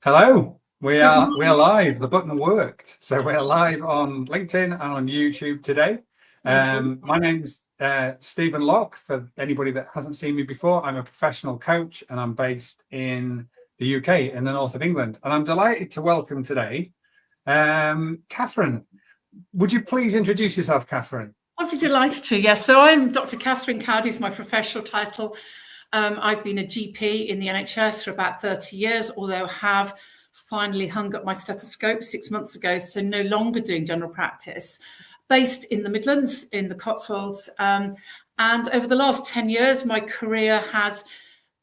Hello, we Good are morning. live. The button worked, so we're live on LinkedIn and on YouTube today. Wonderful. My name's Stephen Locke. For anybody that hasn't seen me before, I'm a professional coach and I'm based in the UK, in the north of England. And I'm delighted to welcome today Catherine. Would you please introduce yourself, Catherine? I'd be delighted to. Yes, so I'm Dr. Catherine Cowdy is my professional title. I've been a GP in the NHS for about 30 years, although have finally hung up my stethoscope 6 months ago, so no longer doing general practice. Based in the Midlands, in the Cotswolds, and over the last 10 years, my career has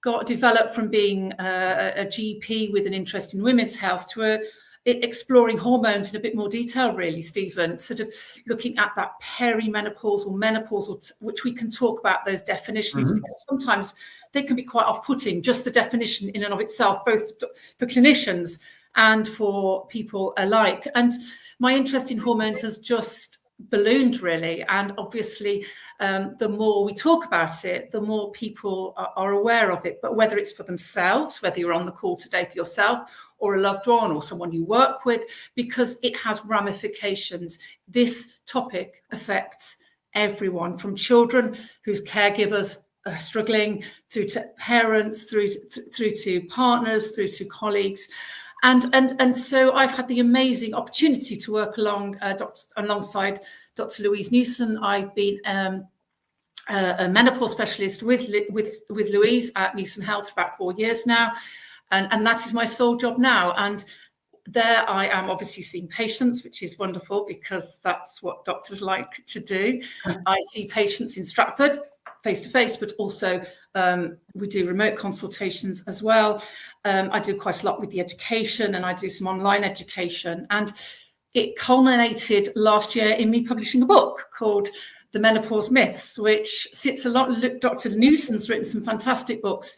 got developed from being a GP with an interest in women's health to exploring hormones in a bit more detail, really, Stephen, sort of looking at that perimenopause or menopause, which we can talk about those definitions, because sometimes they can be quite off-putting, just the definition in and of itself, both for clinicians and for people alike. And my interest in hormones has just ballooned, really, and obviously the more we talk about it, the more people are aware of it. But whether it's for themselves, whether you're on the call today for yourself or a loved one or someone you work with, because it has ramifications. This topic affects everyone, from children whose caregivers are struggling, through to parents, through to partners, through to colleagues. And so I've had the amazing opportunity to work alongside Dr. Louise Newson. I've been a menopause specialist with Louise at Newson Health for about 4 years now. And that is my sole job now. And there I am obviously seeing patients, which is wonderful because that's what doctors like to do. I see patients in Stratford face-to-face, but also we do remote consultations as well. I do quite a lot with the education, and I do some online education. And it culminated last year in me publishing a book called The Menopause Myths, which sits a lot. Dr. Newson's written some fantastic books.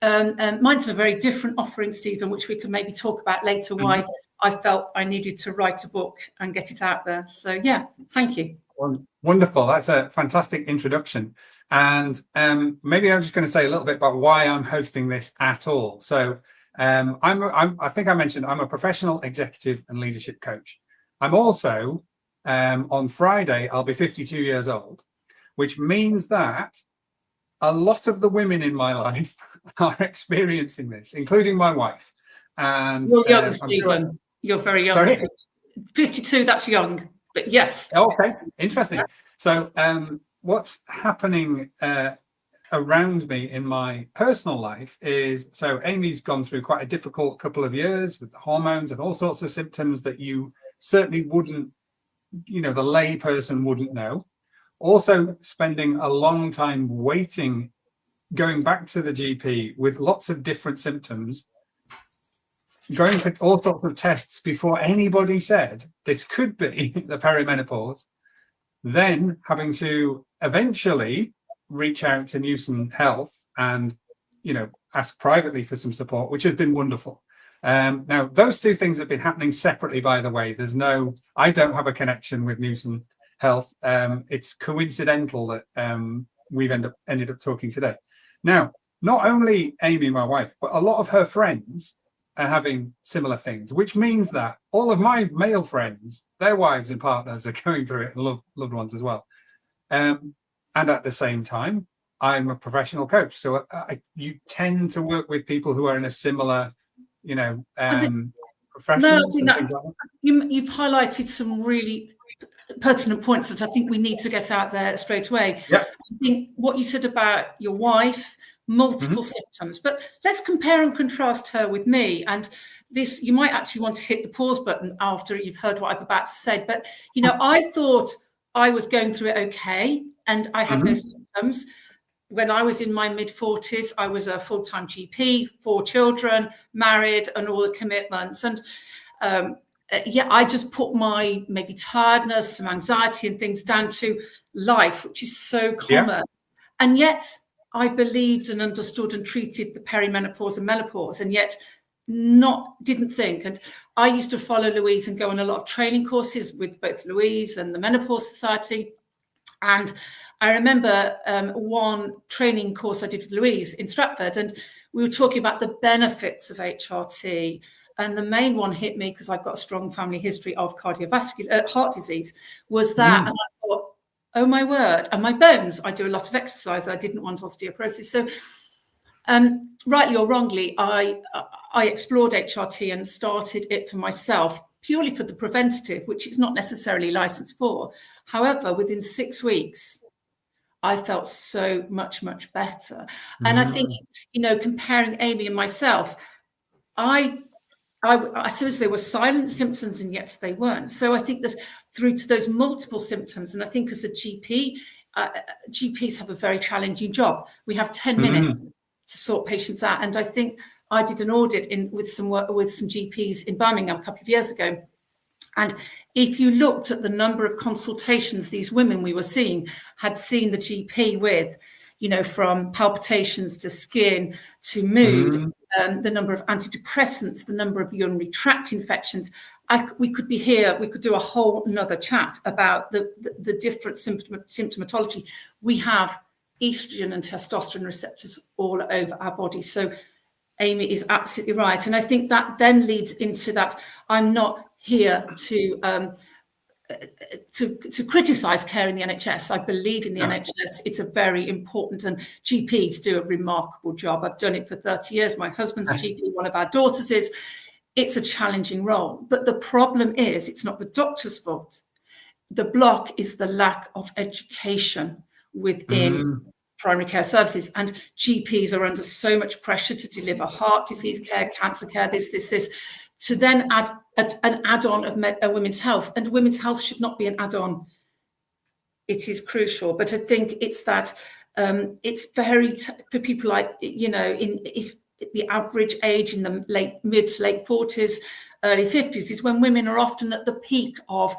Mine's a very different offering, Stephen, which we can maybe talk about later, why I felt I needed to write a book and get it out there. So, yeah, thank you. Wonderful. That's a fantastic introduction. And maybe I'm just going to say a little bit about why I'm hosting this at all. So I think I mentioned I'm a professional executive and leadership coach. I'm also, on Friday, I'll be 52 years old, which means that a lot of the women in my life are experiencing this, including my wife. And you're young, Stephen. You're very young. Sorry? 52, that's young, but yes. Okay, interesting. So what's happening around me in my personal life is, so Amy's gone through quite a difficult couple of years with hormones and all sorts of symptoms that you certainly wouldn't, the lay person wouldn't know. Also spending a long time waiting, going back to the GP with lots of different symptoms, going for all sorts of tests before anybody said this could be the perimenopause, then having to eventually reach out to Newson Health and, ask privately for some support, which has been wonderful. Now, those two things have been happening separately, by the way. I don't have a connection with Newson Health. It's coincidental that we've ended up talking today. Now, not only Amy, my wife, but a lot of her friends are having similar things, which means that all of my male friends, their wives and partners are going through it, and loved ones as well. And at the same time, I'm a professional coach. So you tend to work with people who are in a similar, professions and things like that. You've highlighted some really pertinent points that I think we need to get out there straight away. Yeah. I think what you said about your wife, multiple symptoms, but let's compare and contrast her with me. And this, you might actually want to hit the pause button after you've heard what I'm about to say. But, I thought I was going through it okay, and I had no symptoms. When I was in my mid-40s, I was a full-time GP, 4 children, married, and all the commitments. And I just put my maybe tiredness, some anxiety and things down to life, which is so common. Yeah. And yet I believed and understood and treated the perimenopause and menopause, and yet didn't think. And I used to follow Louise and go on a lot of training courses with both Louise and the Menopause Society. And I remember one training course I did with Louise in Stratford, and we were talking about the benefits of HRT, and the main one hit me because I've got a strong family history of cardiovascular heart disease, was that. And I thought, oh my word, and my bones, I do a lot of exercise. I didn't want osteoporosis. So rightly or wrongly, I explored HRT and started it for myself, purely for the preventative, which it's not necessarily licensed for. However, within 6 weeks, I felt so much, much better. And I think, comparing Amy and myself, I suppose there were silent symptoms and yet they weren't. So I think that through to those multiple symptoms, and I think as a GP, GPs have a very challenging job. We have 10 minutes to sort patients out. And I think I did an audit with some GPs in Birmingham a couple of years ago. And if you looked at the number of consultations these women we were seeing had seen the GP with, from palpitations to skin to mood, the number of antidepressants, the number of urinary tract infections, we could be here, we could do a whole nother chat about the different symptomatology. We have estrogen and testosterone receptors all over our body. So Amy is absolutely right. And I think that then leads into that I'm not here to criticise care in the NHS. I believe in the NHS. It's a very important, and GPs do a remarkable job. I've done it for 30 years. My husband's a GP, one of our daughters is. It's a challenging role. But the problem is it's not the doctor's fault. The block is the lack of education within primary care services, and GPs are under so much pressure to deliver heart disease care, cancer care, this, to then add an add-on of women's health. And women's health should not be an add-on. It is crucial. But I think it's that it's very, for people like, if the average age in the mid to late 40s, early 50s is when women are often at the peak of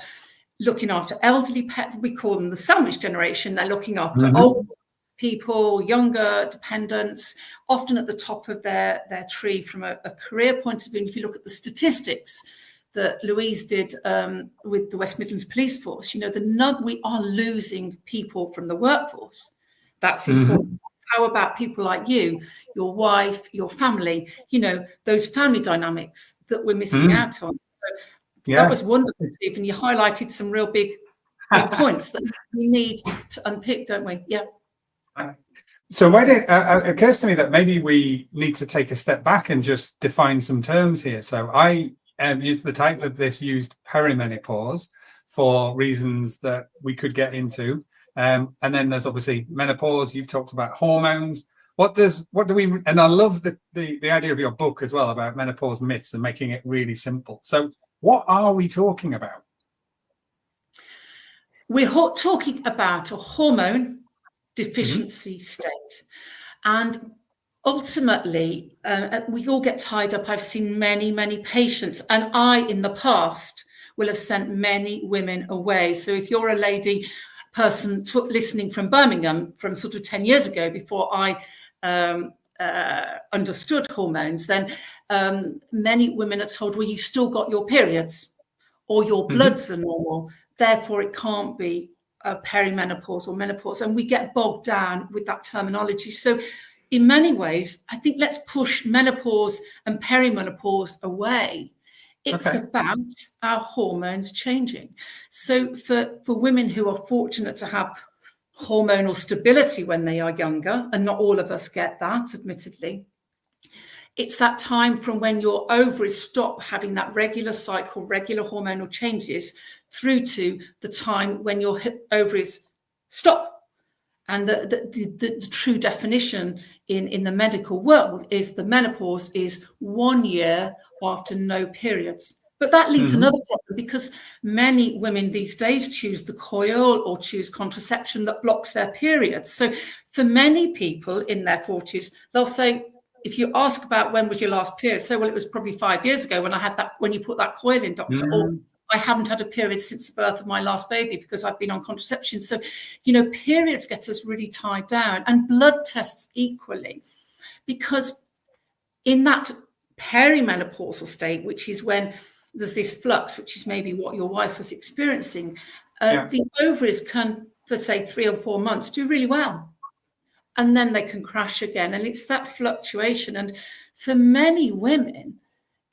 looking after elderly pets. We call them the sandwich generation. They're looking after old people, younger dependents, often at the top of their tree from a career point of view. And if you look at the statistics that Louise did with the West Midlands Police Force, we are losing people from the workforce. That's important. How about people like you, your wife, your family, those family dynamics that we're missing out on? So that was wonderful, Steve, and you highlighted some real big points that we need to unpick, don't we? Yeah. So it occurs to me that maybe we need to take a step back and just define some terms here. So I used the title of this, used perimenopause for reasons that we could get into. And then there's obviously menopause. You've talked about hormones. What do we, and I love the idea of your book as well about menopause myths and making it really simple. So what are we talking about? We're talking about a hormone deficiency state. And ultimately, we all get tied up. I've seen many, many patients, and I, in the past, will have sent many women away. So if you're a person listening from Birmingham from sort of 10 years ago, before I understood hormones, then many women are told, well, you've still got your periods or your bloods are normal, therefore it can't be perimenopause or menopause. And we get bogged down with that terminology. So in many ways, I think let's push menopause and perimenopause away. It's about our hormones changing. So for women who are fortunate to have hormonal stability when they are younger, and not all of us get that, admittedly, it's that time from when your ovaries stop having that regular cycle, regular hormonal changes, through to the time when your ovaries stop. And the true definition in the medical world is the menopause is 1 year after no periods. But that leads another problem, because many women these days choose the coil or choose contraception that blocks their periods. So for many people in their 40s, they'll say, if you ask about when was your last period, say, well, it was probably 5 years ago when you put that coil in, doctor, or I haven't had a period since the birth of my last baby because I've been on contraception. So, periods get us really tied down, and blood tests equally, because in that perimenopausal state, which is when there's this flux, which is maybe what your wife was experiencing, the ovaries can, for say 3 or 4 months, do really well. And then they can crash again. And it's that fluctuation. And for many women,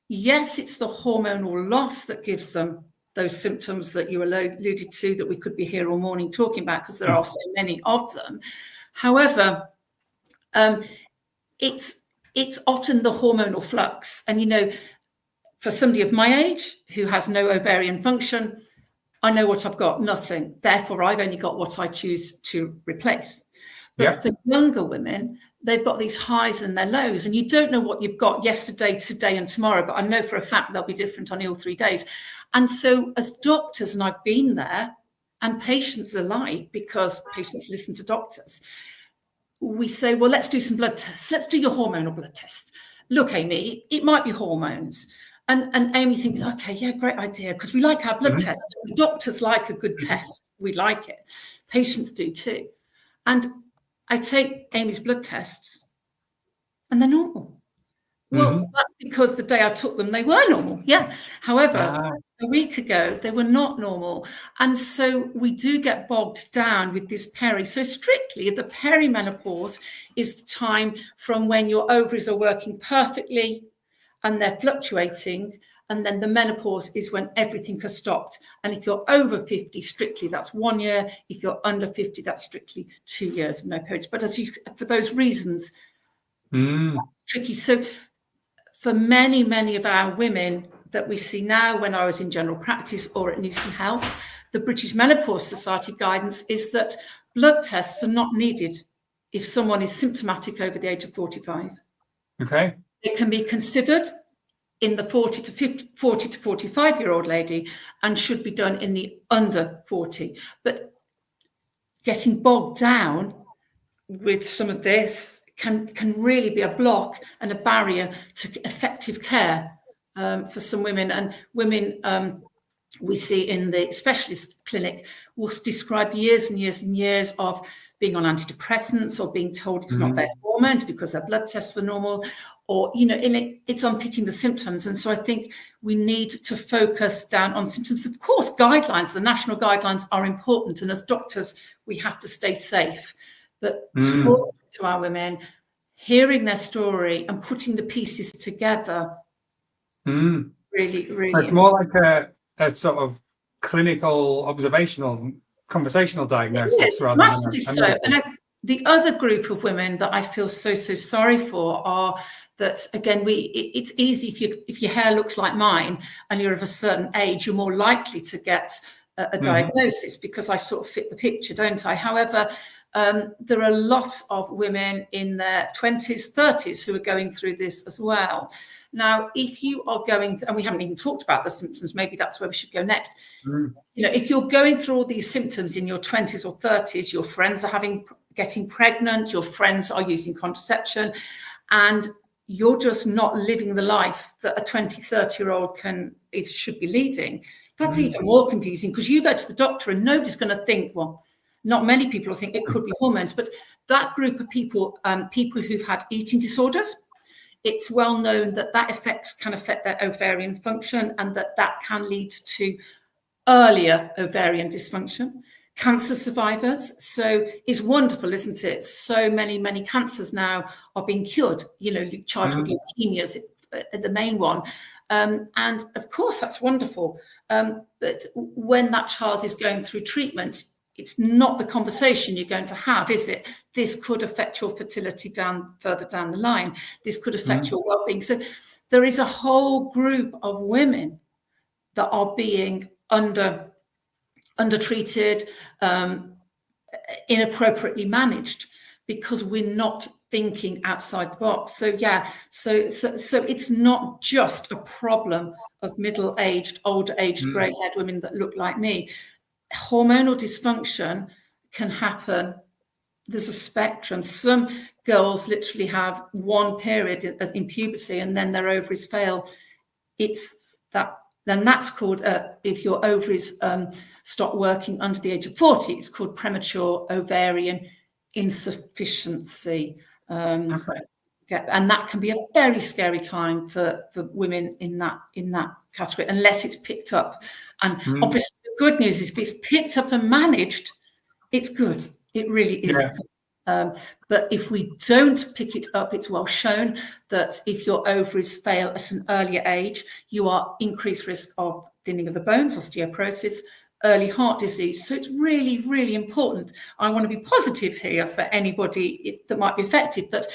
yes, it's the hormonal loss that gives them those symptoms that you alluded to, that we could be here all morning talking about, because there are so many of them. However, it's often the hormonal flux. And, for somebody of my age who has no ovarian function, I know what I've got, nothing. Therefore, I've only got what I choose to replace. But for younger women, they've got these highs and their lows, and you don't know what you've got yesterday, today, and tomorrow. But I know for a fact they'll be different on all 3 days. And so as doctors, and I've been there, and patients alike, because patients listen to doctors, we say, well, let's do some blood tests. Let's do your hormonal blood test. Look, Amy, it might be hormones. And Amy thinks, okay, yeah, great idea, because we like our blood tests. Doctors like a good test. We like it. Patients do too. And I take Amy's blood tests and they're normal. Well, that's because the day I took them, they were normal. Yeah. However, a week ago, they were not normal. And so we do get bogged down with this peri. So strictly, the perimenopause is the time from when your ovaries are working perfectly and they're fluctuating. And then the menopause is when everything has stopped. And if you're over 50, strictly, that's 1 year. If you're under 50, that's strictly 2 years of no periods. But for those reasons, tricky. So for many, many of our women that we see now, when I was in general practice or at Newson Health, the British Menopause Society guidance is that blood tests are not needed if someone is symptomatic over the age of 45. Okay. It can be considered in the 40 to 45-year-old lady and should be done in the under 40. But getting bogged down with some of this can really be a block and a barrier to effective care for some women. And women we see in the specialist clinic will describe years and years and years of being on antidepressants or being told it's not their hormones because their blood tests were normal, or, it's unpicking the symptoms. And so I think we need to focus down on symptoms. Of course, guidelines, the national guidelines are important. And as doctors, we have to stay safe. But talking to our women, hearing their story and putting the pieces together, really, really. It's more like a sort of clinical, observational, conversational diagnosis. Rather massively than so. And the other group of women that I feel so sorry for are that, again, it's easy if your hair looks like mine and you're of a certain age, you're more likely to get a diagnosis because I sort of fit the picture, don't I? However, there are a lot of women in their 20s, 30s who are going through this as well. Now, if you are going, and we haven't even talked about the symptoms, maybe that's where we should go next. If you're going through all these symptoms in your 20s or 30s, your friends are getting pregnant, your friends are using contraception, and you're just not living the life that a 20, 30-year-old should be leading. That's even more confusing because you go to the doctor and nobody's going to think, well, not many people will think it could be hormones, but that group of people, people who've had eating disorders, it's well known that can affect their ovarian function and that can lead to earlier ovarian dysfunction. Cancer survivors. So it's wonderful, isn't it? So many, many cancers now are being cured. Childhood leukemias, the main one. And of course, that's wonderful. But when that child is going through treatment, it's not the conversation you're going to have, is it? This could affect your fertility further down the line. This could affect your well-being. So there is a whole group of women that are being undertreated, inappropriately managed because we're not thinking outside the box. So so it's not just a problem of middle-aged, older-aged, grey-haired women that look like me. Hormonal dysfunction can happen. There's a spectrum. Some girls literally have one period in puberty and then their ovaries fail. Then that's called, if your ovaries stop working under the age of 40, it's called premature ovarian insufficiency. And that can be a very scary time for women in that category, unless it's picked up. And obviously the good news is if it's picked up and managed, it's good. It really is good. But if we don't pick it up, it's well shown that if your ovaries fail at an earlier age, you are increased risk of thinning of the bones, osteoporosis, early heart disease. So it's really, really important. I want to be positive here for anybody that might be affected, that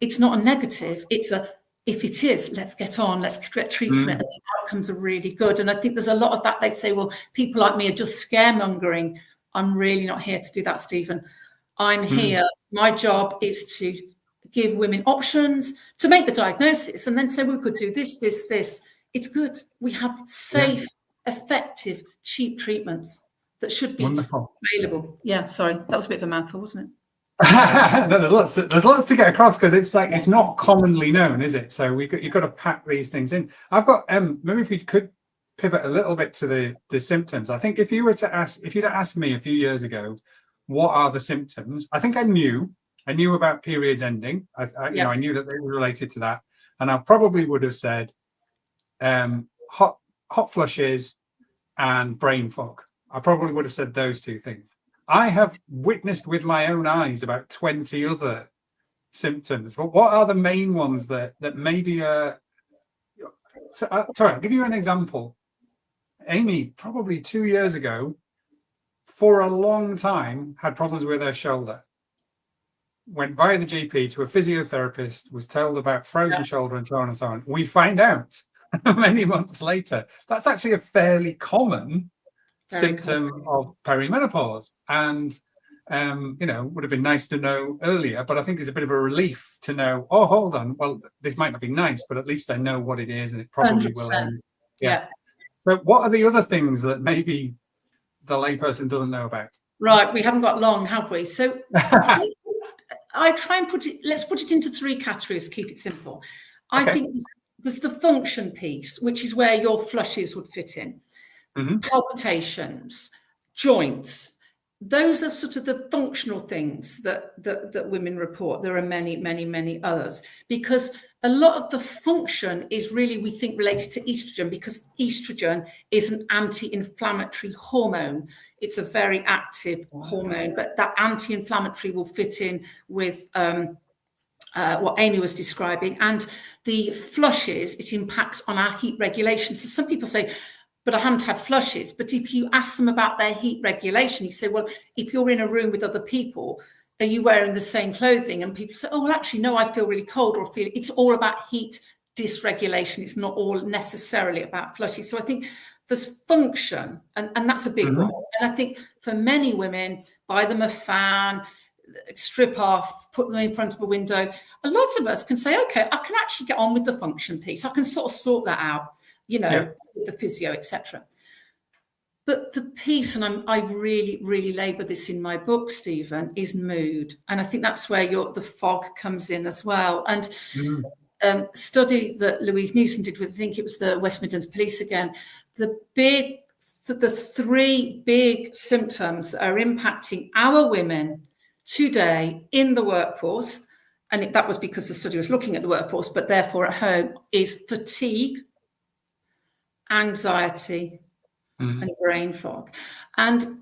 it's not a negative. It's a, if it is, let's get on, let's get treatment. And the outcomes are really good. And I think there's a lot of that. They say, well, people like me are just scaremongering. I'm really not here to do that, Stephen. I'm here. My job is to give women options, to make the diagnosis, and then say, we could do this, this, this. It's good. We have safe, effective, cheap treatments that should be available. Yeah, sorry, that was a bit of a mouthful, wasn't it? No, there's lots to get across, because it's like, it's not commonly known, is it? So you've got to pack these things in. I've got maybe if we could pivot a little bit to the symptoms. I think if you'd asked me a few years ago, what are the symptoms? I think I knew about periods ending. I knew that they were related to that, and I probably would have said hot flushes and brain fog. I probably would have said those two things. I have witnessed with my own eyes about 20 other symptoms, but what are the main ones that maybe are? Sorry, I'll give you an example. Amy, probably 2 years ago, for a long time, had problems with her shoulder. Went via the GP to a physiotherapist, was told about frozen shoulder and so on and so on. We find out many months later that's actually a fairly common symptom of perimenopause. And, would have been nice to know earlier, but I think it's a bit of a relief to know, oh, hold on, well, this might not be nice, but at least I know what it is, and it probably 100%. Will end. Yeah. So what are the other things that maybe the layperson doesn't know about? Right, we haven't got long, have we? So I try and let's put it into three categories, keep it simple. I think there's the function piece, which is where your flushes would fit in. Palpitations, joints. Those are sort of the functional things that women report. There are many, many, many others, because a lot of the function is really, we think, related to estrogen, because estrogen is an anti-inflammatory hormone. It's a very active hormone, but that anti-inflammatory will fit in with what Amy was describing. And the flushes, it impacts on our heat regulation. So some people say, but I haven't had flushes. But if you ask them about their heat regulation, you say, well, if you're in a room with other people, are you wearing the same clothing? And people say, oh, well, actually, no, I feel really cold, or feel it's all about heat dysregulation. It's not all necessarily about flushes. So I think there's function, and that's a big one. And I think for many women, buy them a fan, strip off, put them in front of a window. A lot of us can say, okay, I can actually get on with the function piece. I can sort of sort that out, with the physio, etc. But the piece, and I really, really labour this in my book, Stephen, is mood. And I think that's where the fog comes in as well. And study that Louise Newson did with, I think it was the West Midlands Police again, the three big symptoms that are impacting our women today in the workforce, and that was because the study was looking at the workforce, but therefore at home, is fatigue, anxiety, and brain fog. And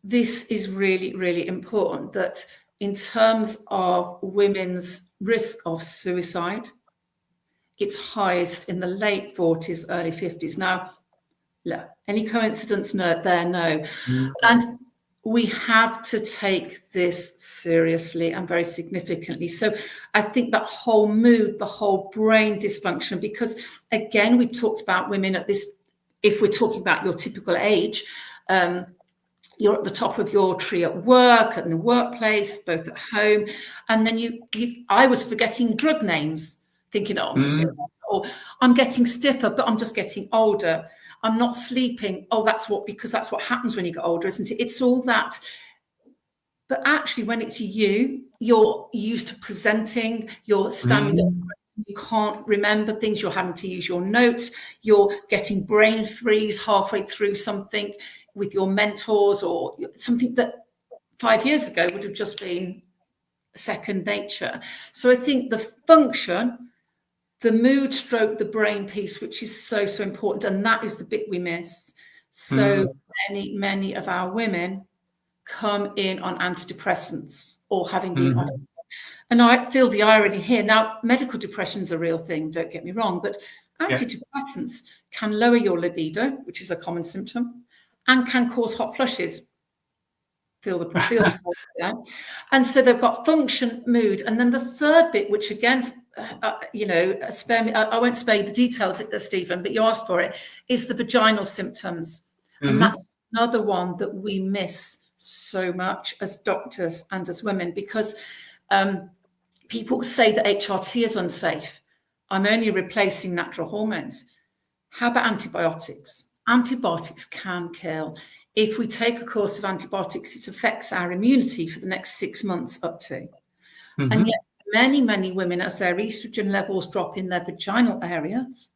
this is really, really important, that in terms of women's risk of suicide, it's highest in the late 40s, early 50s. Now, any coincidence there? No. And we have to take this seriously and very significantly. So I think that whole mood, the whole brain dysfunction, because again, we talked about women at this, if we're talking about your typical age, you're at the top of your tree at work, in the workplace, both at home. And then I was forgetting drug names, thinking, oh, I'm just getting older, or I'm getting stiffer, but I'm just getting older. I'm not sleeping. Oh, because that's what happens when you get older, isn't it? It's all that. But actually, when it's you're used to presenting, you're standing up, you can't remember things, you're having to use your notes, you're getting brain freeze halfway through something with your mentors, or something that 5 years ago would have just been second nature. So I think the function, the mood stroke, the brain piece, which is so, so important, and that is the bit we miss. So many of our women come in on antidepressants or having been off. And I feel the irony here. Now, medical depression is a real thing, don't get me wrong, but antidepressants can lower your libido, which is a common symptom, and can cause hot flushes. Feel the yeah. And so they've got function, mood, and then the third bit, which again, spare me. I won't spare you the detail, Stephen, but you asked for it, is the vaginal symptoms, and that's another one that we miss so much as doctors and as women, because people say that HRT is unsafe. I'm only replacing natural hormones. How about antibiotics? Antibiotics can kill. If we take a course of antibiotics, it affects our immunity for the next 6 months up to. And yet many, many women, as their estrogen levels drop in their vaginal areas,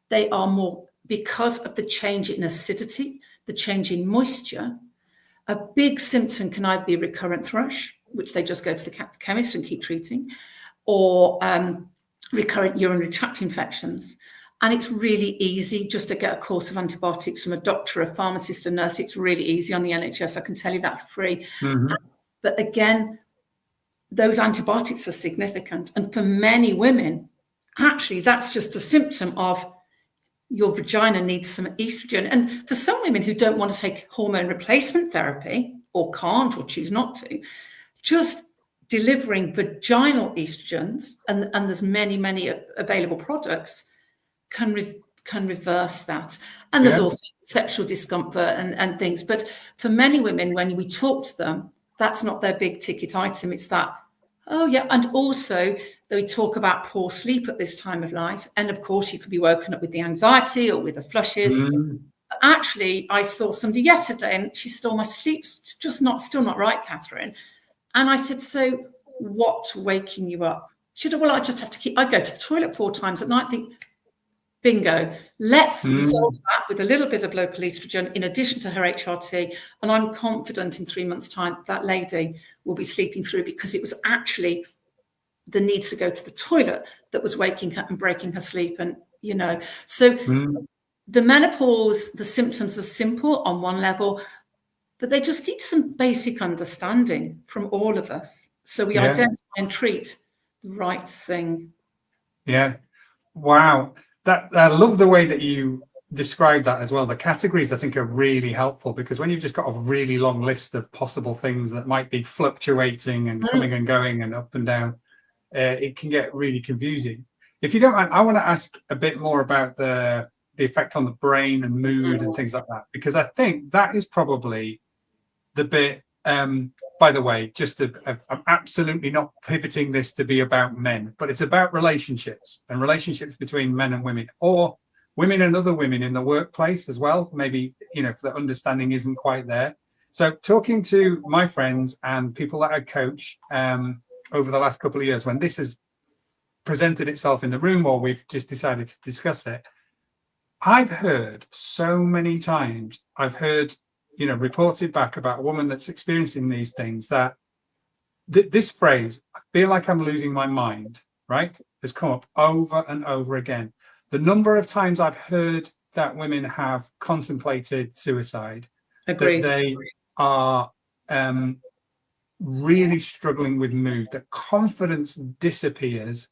they are more, because of the change in acidity, the change in moisture. A big symptom can either be recurrent thrush, which they just go to the chemist and keep treating, or recurrent urinary tract infections. And it's really easy just to get a course of antibiotics from a doctor, a pharmacist, a nurse. It's really easy on the NHS. I can tell you that for free. But again, those antibiotics are significant. And for many women, actually, that's just a symptom of your vagina needs some estrogen. And for some women who don't want to take hormone replacement therapy, or can't, or choose not to, just delivering vaginal estrogens, and there's many, many available products, can reverse that. And there's also sexual discomfort and things. But for many women, when we talk to them, that's not their big ticket item. It's that, oh yeah. And also we talk about poor sleep at this time of life. And of course you could be woken up with the anxiety or with the flushes. Actually, I saw somebody yesterday and she said, oh, my sleep's still not right, Catherine. And I said, so what's waking you up? She said, well, I just have to I go to the toilet 4 times at night. I think, bingo, let's resolve that with a little bit of local estrogen in addition to her HRT. And I'm confident in 3 months' time that lady will be sleeping through, because it was actually the need to go to the toilet that was waking her and breaking her sleep. And, so the menopause, the symptoms are simple on one level, but they just need some basic understanding from all of us. So we identify and treat the right thing. Yeah. Wow. I love the way that you describe that as well. The categories, I think, are really helpful, because when you've just got a really long list of possible things that might be fluctuating and coming and going and up and down, it can get really confusing. If you don't mind, I want to ask a bit more about the effect on the brain and mood and things like that, because I think that is probably the bit. By the way, I'm absolutely not pivoting this to be about men, but it's about relationships and relationships between men and women, or women and other women in the workplace as well. Maybe, if the understanding isn't quite there. So talking to my friends and people that I coach over the last couple of years, when this has presented itself in the room or we've just decided to discuss it, I've heard so many times, reported back about a woman that's experiencing these things, that this phrase, I feel like I'm losing my mind, right, has come up over and over again. The number of times I've heard that women have contemplated suicide, that they are really struggling with mood, that confidence disappears,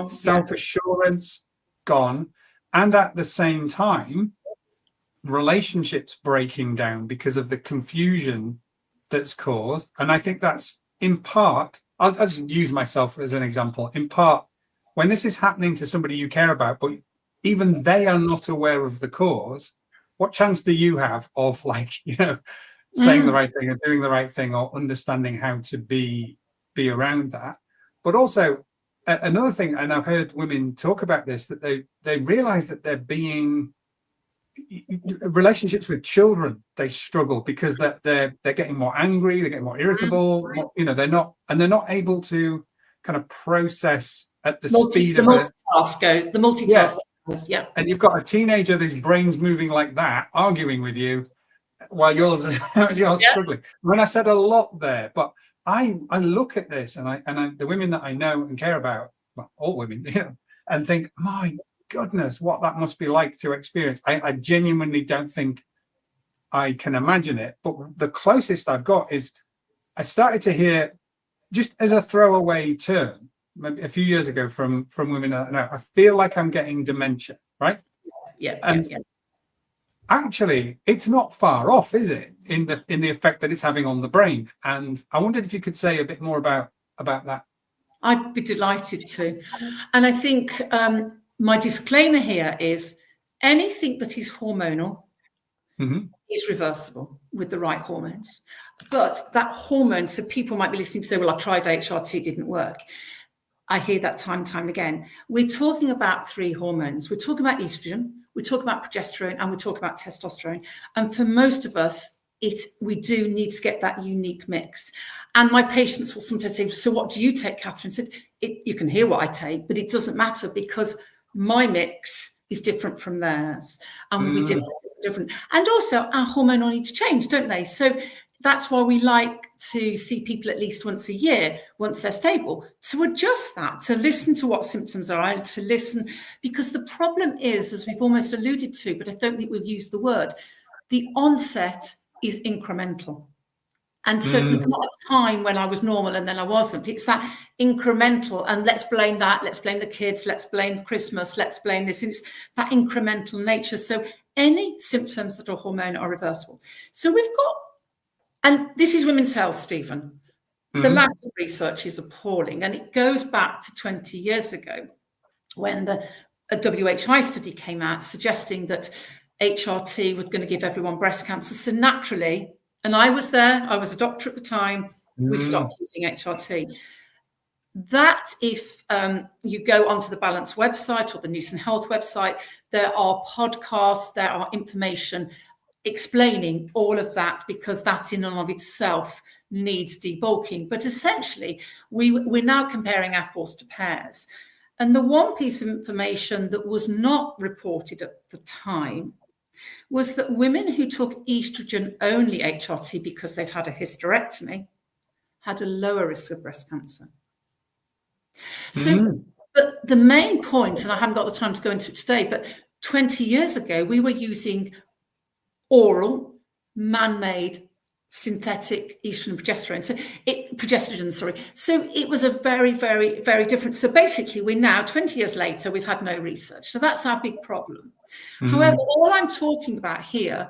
self-assurance gone, and at the same time, relationships breaking down because of the confusion that's caused. And I think that's in part, I'll just use myself as an example, in part, when this is happening to somebody you care about, but even they are not aware of the cause, what chance do you have of saying the right thing or doing the right thing, or understanding how to be around that? But also another thing, and I've heard women talk about this, that they realize that they're being relationships with children, they struggle because they're getting more angry, they're getting more irritable, they're not able to kind of process at the speed of the multitask. And you've got a teenager whose brain's moving like that, arguing with you while you're struggling. When I said a lot there, but I look at this and I the women that I know and care about, well, all women, and think, my goodness, what that must be like to experience. I genuinely don't think I can imagine it. But the closest I've got is I started to hear, just as a throwaway term, maybe a few years ago from women, no, I feel like I'm getting dementia, right? Yeah, And yeah. actually, it's not far off, is it, in the effect that it's having on the brain? And I wondered if you could say a bit more about that. I'd be delighted to. And I think my disclaimer here is anything that is hormonal is reversible with the right hormones. But that hormone, so people might be listening to say, well, I tried HRT, it didn't work. I hear that time and time again. We're talking about 3 hormones. We're talking about estrogen, we're talking about progesterone, and we're talking about testosterone. And for most of us, we do need to get that unique mix. And my patients will sometimes say, so what do you take, Catherine? I said, you can hear what I take, but it doesn't matter because my mix is different from theirs and will be different. And also our hormonal needs change, don't they? So that's why we like to see people at least once a year, once they're stable, to adjust that, to listen to what symptoms are, and to listen, because the problem is, as we've almost alluded to, but I don't think we've used the word, the onset is incremental. And so there's not a time when I was normal and then I wasn't. It's that incremental, and let's blame that, let's blame the kids, let's blame Christmas, let's blame this. It's that incremental nature. So any symptoms that are hormonal are reversible. So we've got, and this is women's health, Stephen. The lack of research is appalling. And it goes back to 20 years ago when a WHI study came out suggesting that HRT was going to give everyone breast cancer. So naturally, and I was there, I was a doctor at the time, we stopped using HRT. That if you go onto the Balance website or the Newson Health website, there are podcasts, there are information explaining all of that, because that in and of itself needs debulking. But essentially, we're now comparing apples to pears. And the one piece of information that was not reported at the time was that women who took estrogen-only HRT because they'd had a hysterectomy had a lower risk of breast cancer. So, but the main point, and I haven't got the time to go into it today, but 20 years ago, we were using oral, man-made, synthetic estrogen and progesterone. So it was a very, very, very different. So basically, we're now 20 years later, we've had no research. So that's our big problem. However, all I'm talking about here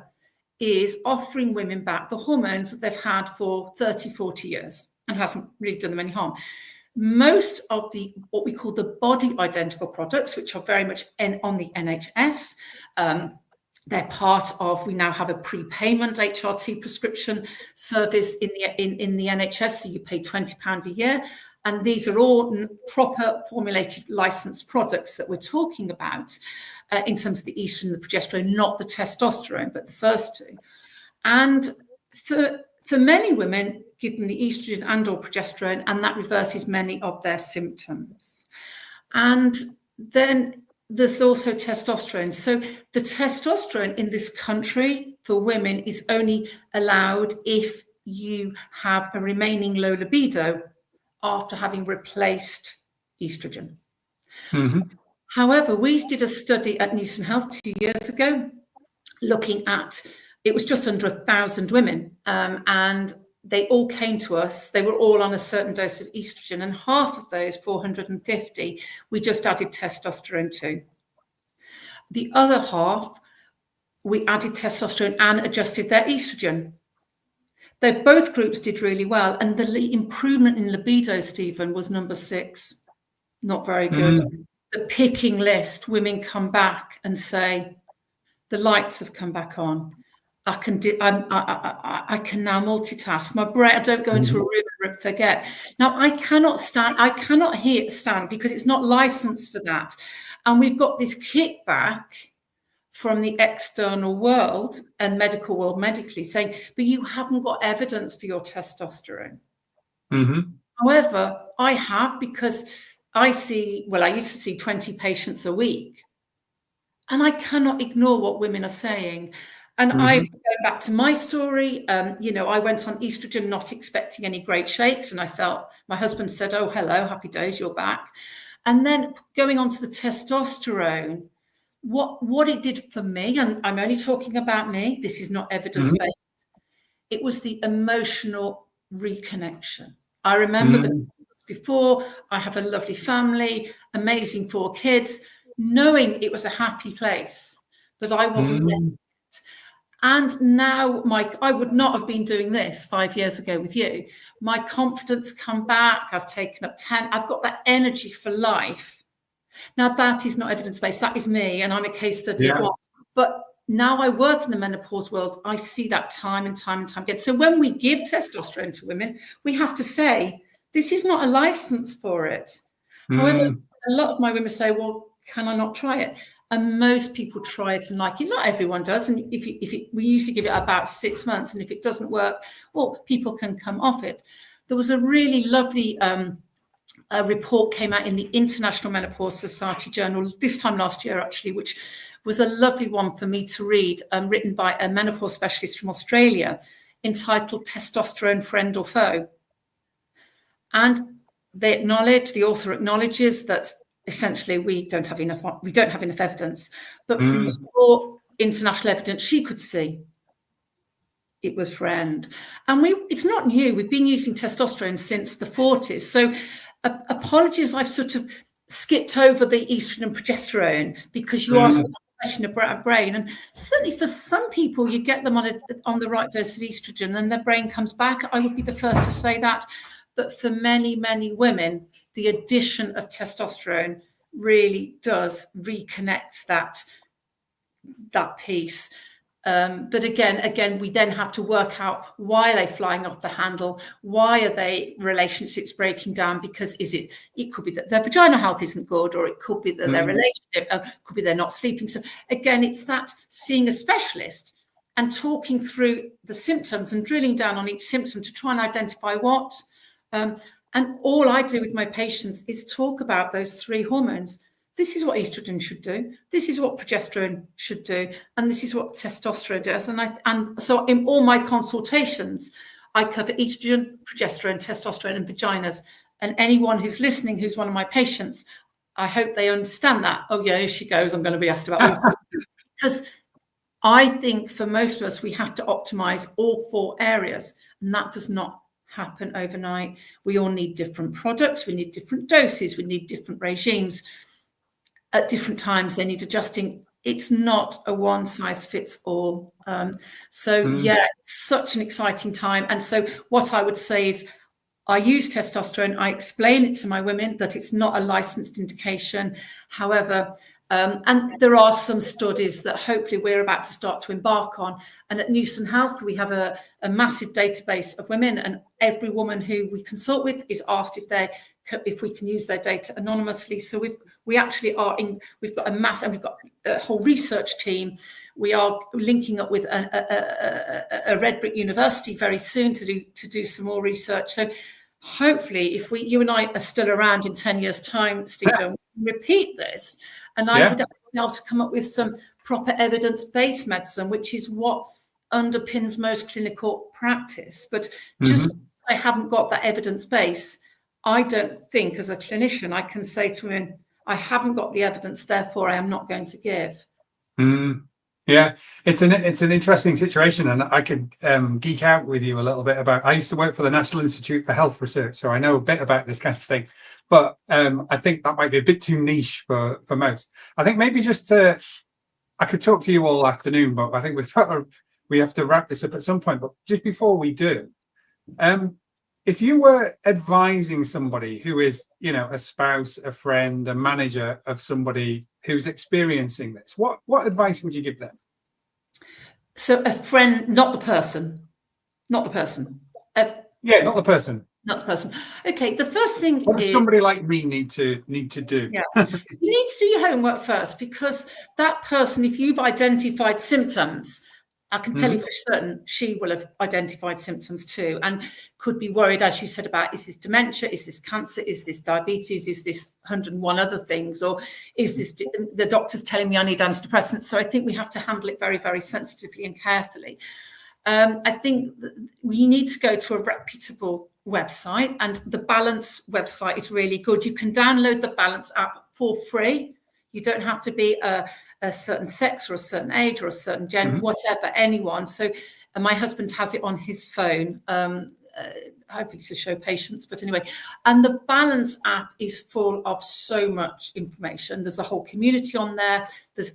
is offering women back the hormones that they've had for 30, 40 years and hasn't really done them any harm. Most of what we call the body identical products, which are very much on the NHS, they're part of, we now have a prepayment HRT prescription service in the NHS, so you pay £20 a year. And these are all proper formulated licensed products that we're talking about in terms of the estrogen and the progesterone, not the testosterone, but the first two. And for many women, give them the estrogen and or progesterone, and that reverses many of their symptoms. And then there's also testosterone. So the testosterone in this country for women is only allowed if you have a remaining low libido after having replaced estrogen. However, we did a study at Newson Health 2 years ago looking at, it was just under 1,000 women, and they all came to us. They were all on a certain dose of estrogen, and half of those, 450, we just added testosterone to. The other half, we added testosterone and adjusted their estrogen. Both groups did really well, and the improvement in libido, Stephen, was number 6. Not very good. The picking list, women come back and say, the lights have come back on. I can now multitask. My brain, I don't go into a room and forget. Now, I cannot stand because it's not licensed for that. And we've got this kickback from the external world and medical world medically saying, but you haven't got evidence for your testosterone. However, I have, because I used to see 20 patients a week, and I cannot ignore what women are saying. And I go back to my story. I went on estrogen not expecting any great shakes, and I felt, my husband said, oh, hello, happy days, you're back. And then going on to the testosterone, what it did for me, and I'm only talking about me, this is not evidence-based, it was the emotional reconnection. I remember the before, I have a lovely family, amazing 4 kids, knowing it was a happy place, but I wasn't there. And now I would not have been doing this 5 years ago with you. My confidence come back. I've taken up 10. I've got that energy for life. Now that is not evidence-based. That is me, and I'm a case study of what. But now I work in the menopause world. I see that time and time and time again. So when we give testosterone to women, we have to say, this is not a license for it. However, a lot of my women say, well, can I not try it? And most people try it and like it. Not everyone does. And we usually give it about 6 months. And if it doesn't work, well, people can come off it. There was a really lovely a report came out in the International Menopause Society Journal this time last year, actually, which was a lovely one for me to read, written by a menopause specialist from Australia, entitled Testosterone Friend or Foe. And the author acknowledges that essentially we don't have enough evidence, but from the more international evidence she could see, it was friend. And it's not new. We've been using testosterone since the 40s. So apologies, I've sort of skipped over the estrogen and progesterone because you asked the question about brain. And certainly for some people, you get them on the right dose of estrogen and their brain comes back. I would be the first to say that. But for many, many women, the addition of testosterone really does reconnect that piece. But again, we then have to work out, why are they flying off the handle? Why are they relationships breaking down? Because it could be that their vaginal health isn't good, or it could be that their relationship, could be they're not sleeping. So again, it's that seeing a specialist and talking through the symptoms and drilling down on each symptom to try and identify what. And all I do with my patients is talk about those 3 hormones. This is what estrogen should do. This is what progesterone should do. And this is what testosterone does. And so in all my consultations, I cover estrogen, progesterone, testosterone, and vaginas. And anyone who's listening, who's one of my patients, I hope they understand that. Oh yeah, here she goes. I'm going to be asked about all 4. Because I think for most of us, we have to optimize all 4 areas. And that does not happen overnight. We all need different products. We need different doses. We need different regimes. At different times, they need adjusting. It's not a one size fits all. Yeah, it's such an exciting time. And so what I would say is, I use testosterone. I explain it to my women that it's not a licensed indication. However, and there are some studies that hopefully we're about to start to embark on. And at Newson Health, we have a massive database of women, and every woman who we consult with is asked if we can use their data anonymously. So we've got a mass, and we've got a whole research team. We are linking up with a Red Brick University very soon to do some more research. So hopefully, if you and I are still around in 10 years' time, Stephen, we repeat this. And I would be able to come up with some proper evidence-based medicine, which is what underpins most clinical practice. But just I haven't got that evidence base, I don't think as a clinician I can say to women, I haven't got the evidence, therefore I am not going to give. Yeah, it's an interesting situation, and I could geek out with you a little bit about. I used to work for the National Institute for Health Research, so I know a bit about this kind of thing. But I think that might be a bit too niche for most. I think maybe I could talk to you all afternoon, but I think we have to wrap this up at some point. But just before we do, if you were advising somebody who is, a spouse, a friend, a manager of somebody who's experiencing this, what advice would you give them? So a friend, not the person. Not the person. Not the person. Okay, the first thing what does somebody like me need to do? Yeah, you need to do your homework first, because that person, if you've identified symptoms, I can tell you for certain she will have identified symptoms too, and could be worried, as you said, about, is this dementia, is this cancer, is this diabetes, is this 101 other things, or is this the doctor's telling me I need antidepressants? So I think we have to handle it very, very sensitively and carefully. I think we need to go to a reputable website, and the Balance website is really good. You can download the Balance app for free. You don't have to be a certain sex or a certain age or a certain gender, whatever, anyone. So my husband has it on his phone, hopefully to show patience, but anyway. And the Balance app is full of so much information. There's a whole community on there. There's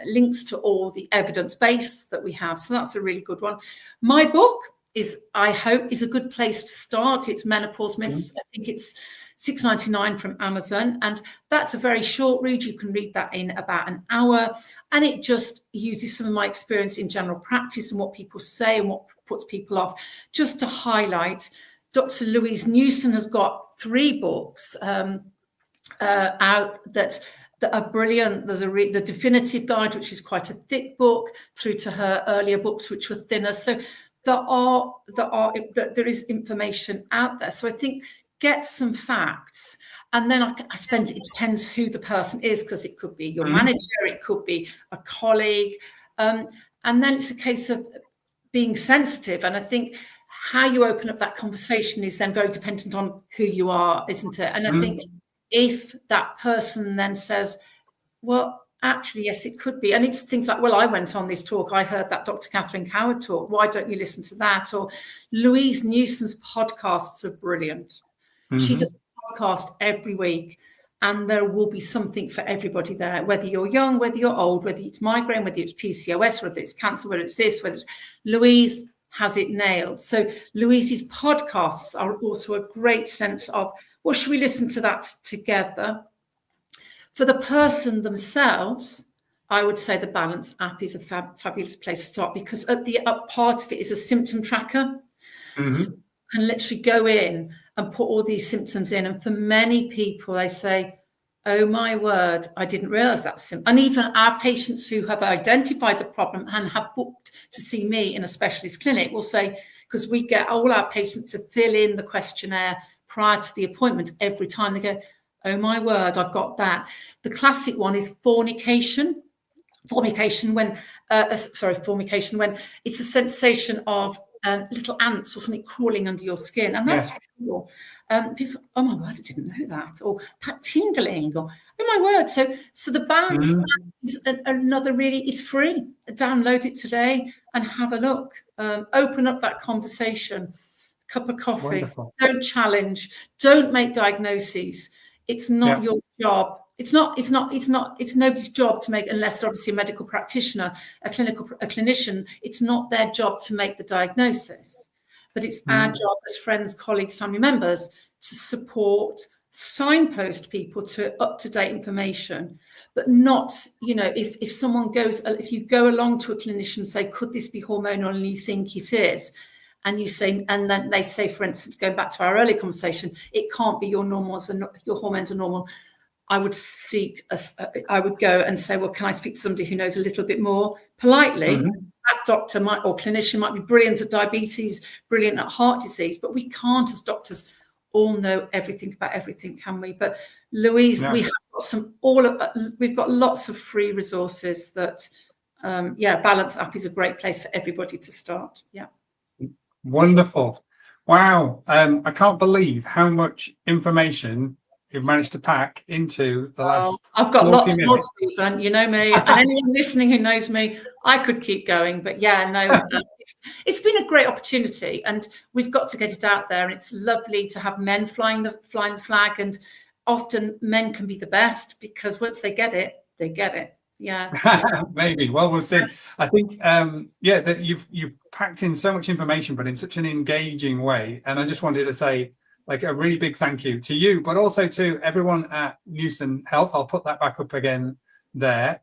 links to all the evidence base that we have. So that's a really good one. My book is, I hope, is a good place to start. It's Menopause Myths. I think it's $6.99 from Amazon, and that's a very short read. You can read that in about an hour, and it just uses some of my experience in general practice and what people say and what puts people off, just to highlight. Dr. Louise Newson has got 3 books out that are brilliant. There's the Definitive Guide, which is quite a thick book, through to her earlier books, which were thinner. So there is information out there. So I think get some facts, and then I spend, it depends who the person is, because it could be your manager, it could be a colleague, and then it's a case of being sensitive. And I think how you open up that conversation is then very dependent on who you are, isn't it? And I think if that person then says, well, actually, yes, it could be. And it's things like, well, I went on this talk, I heard that Dr. Catherine Coward talk, why don't you listen to that? Or Louise Newson's podcasts are brilliant. She does a podcast every week, and there will be something for everybody there, whether you're young, whether you're old, whether it's migraine, whether it's PCOS, whether it's cancer, whether it's this, whether it's... Louise has it nailed. So Louise's podcasts are also a great sense of, well, should we listen to that together? For the person themselves, I would say the Balance app is a fabulous place to start, because at the up part of it is a symptom tracker. So you can literally go in and put all these symptoms in. And for many people, they say, oh my word, I didn't realize that symptom. And even our patients who have identified the problem and have booked to see me in a specialist clinic will say, because we get all our patients to fill in the questionnaire prior to the appointment every time, they go, oh my word, I've got that. The classic one is formication. Formication when it's a sensation of little ants or something crawling under your skin, and that's cool. People, oh my word, I didn't know that, or that tingling, or oh my word. So the Balance is another really, it's free. Download it today and have a look. Open up that conversation. Cup of coffee. Wonderful. Don't challenge. Don't make diagnoses. It's not your job. It's nobody's job to make, unless they're obviously a medical practitioner, a clinician. It's not their job to make the diagnosis, but it's our job as friends, colleagues, family members to support, signpost people to up-to-date information, but not, if someone goes, if you go along to a clinician and say, could this be hormonal, and you think it is, and you say, and then they say, for instance, going back to our earlier conversation, it can't be your hormones are normal. I would go and say, well, can I speak to somebody who knows a little bit more politely? That doctor or clinician might be brilliant at diabetes, brilliant at heart disease, but we can't, as doctors, all know everything about everything, can we? But Louise, we have we've got lots of free resources that, Balance app is a great place for everybody to start. Yeah. Wonderful. Wow. I can't believe how much information you've managed to pack into the last I've got 40 lots minutes. more, Stephen, you know me, and anyone listening who knows me, I could keep going, but it's been a great opportunity, and we've got to get it out there, and it's lovely to have men flying the flag, and often men can be the best, because once they get it, they get it. Yeah. Maybe. Well, we'll see. I think that you've packed in so much information, but in such an engaging way, and I just wanted to say, like, a really big thank you to you, but also to everyone at Newson Health. I'll put that back up again there.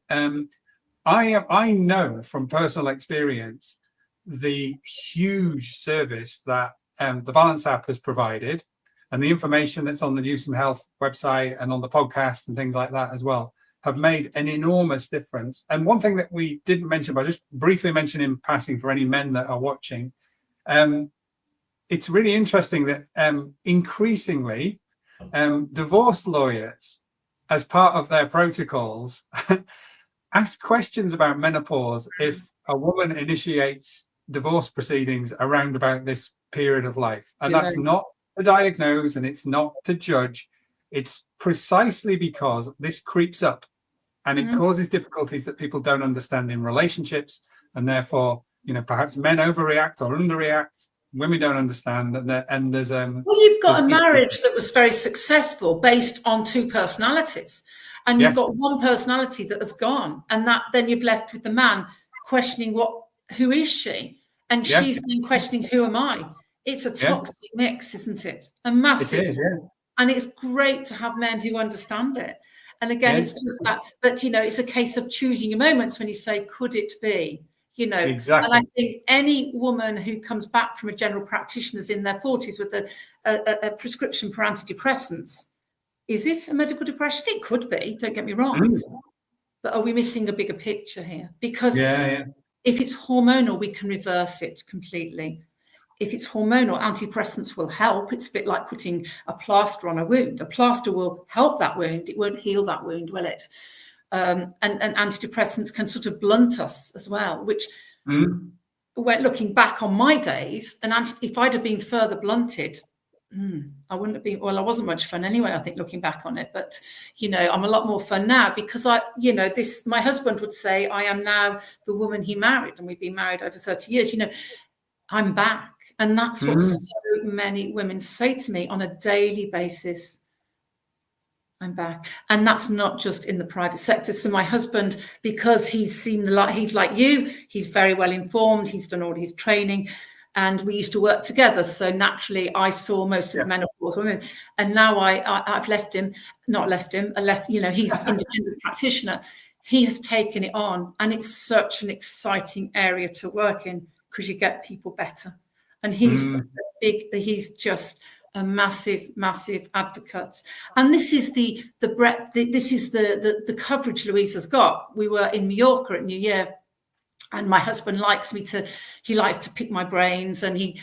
I know from personal experience the huge service that the Balance app has provided, and the information that's on the Newson Health website and on the podcast and things like that as well have made an enormous difference. And one thing that we didn't mention, but I'll just briefly mention in passing for any men that are watching, it's really interesting that increasingly divorce lawyers, as part of their protocols, ask questions about menopause if a woman initiates divorce proceedings around about this period of life. And that's not to diagnose, and it's not to judge. It's precisely because this creeps up and it causes difficulties that people don't understand in relationships, and therefore, perhaps men overreact or underreact. women don't understand, and there's well, you've got a there's marriage that was very successful based on two personalities, and you've yes, got one personality that has gone, and that then you've left with the man questioning who is she, and yeah, she's then questioning who am I. It's a yeah, toxic mix, isn't it? A it massive. is, yeah, And it's great to have men who understand it. And again, yeah, it's just that, but it's a case of choosing your moments when you say, could it be? And exactly. I think any woman who comes back from a general practitioner's in their 40s with a prescription for antidepressants, is it a medical depression? It could be, don't get me wrong. But are we missing a bigger picture here? Because if it's hormonal, we can reverse it completely. If it's hormonal, antidepressants will help. It's a bit like putting a plaster on a wound. A plaster will help that wound. It won't heal that wound, will it? And antidepressants can sort of blunt us as well, which when looking back on my days, if I'd have been further blunted, I wouldn't have been, well, I wasn't much fun anyway, I think, looking back on it. But, I'm a lot more fun now because my husband would say, I am now the woman he married, and we've been married over 30 years, I'm back. And that's what so many women say to me on a daily basis. I'm back. And that's not just in the private sector. So my husband, because he's like you, he's very well informed. He's done all his training and we used to work together. So naturally I saw most of the menopause women. And now I've left him, he's independent practitioner. He has taken it on and it's such an exciting area to work in because you get people better. And he's just a massive, massive advocate. And this is the breadth, this is the coverage Louisa's got. We were in Mallorca at New Year, and my husband likes to pick my brains, and he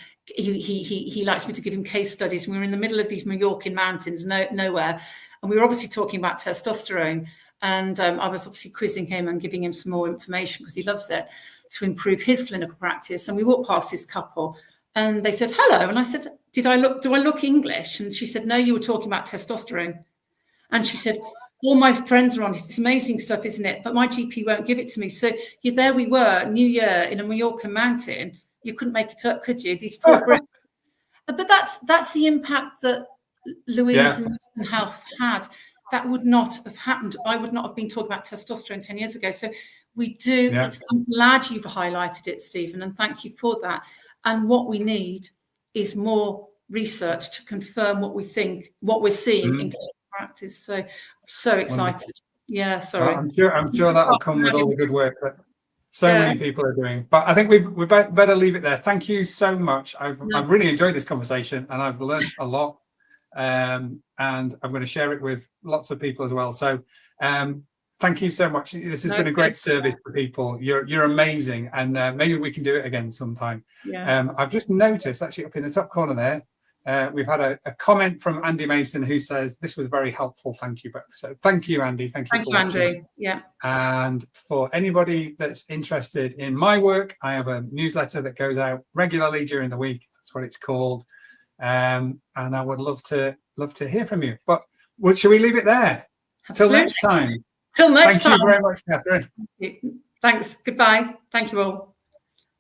likes me to give him case studies. And we were in the middle of these Mallorcan mountains, nowhere. And we were obviously talking about testosterone. And I was obviously quizzing him and giving him some more information because he loves it to improve his clinical practice. And we walked past this couple and they said, hello. And I said, do I look English? And she said, no, you were talking about testosterone. And she said, all my friends are on it. It's amazing stuff, isn't it? But my GP won't give it to me. So there we were, New Year in a Mallorca mountain. You couldn't make it up, could you? These 4 breaths. But that's the impact that Louise and Newson Health had. That would not have happened. I would not have been talking about testosterone 10 years ago. So we do. Yeah. I'm glad you've highlighted it, Stephen, and thank you for that. And what we need is more research to confirm what we think, what we're seeing in clinical practice. So excited. Wonderful. Yeah, sorry. Well, I'm sure that will come with all the good work that so many people are doing. But I think we better leave it there. Thank you so much. I've really enjoyed this conversation and I've learned a lot. And I'm going to share it with lots of people as well. So thank you so much. This has been a great service for people. You're amazing, and maybe we can do it again sometime. I've just noticed actually up in the top corner there, we've had a comment from Andy Mason who says this was very helpful. Thank you both. So thank you, Andy. Thank you, Andy. Yeah. And for anybody that's interested in my work, I have a newsletter that goes out regularly during the week. That's what it's called. And I would love to hear from you. But should we leave it there? Till next time. Till next time. Thank you very much, Catherine. Thanks. Goodbye. Thank you all.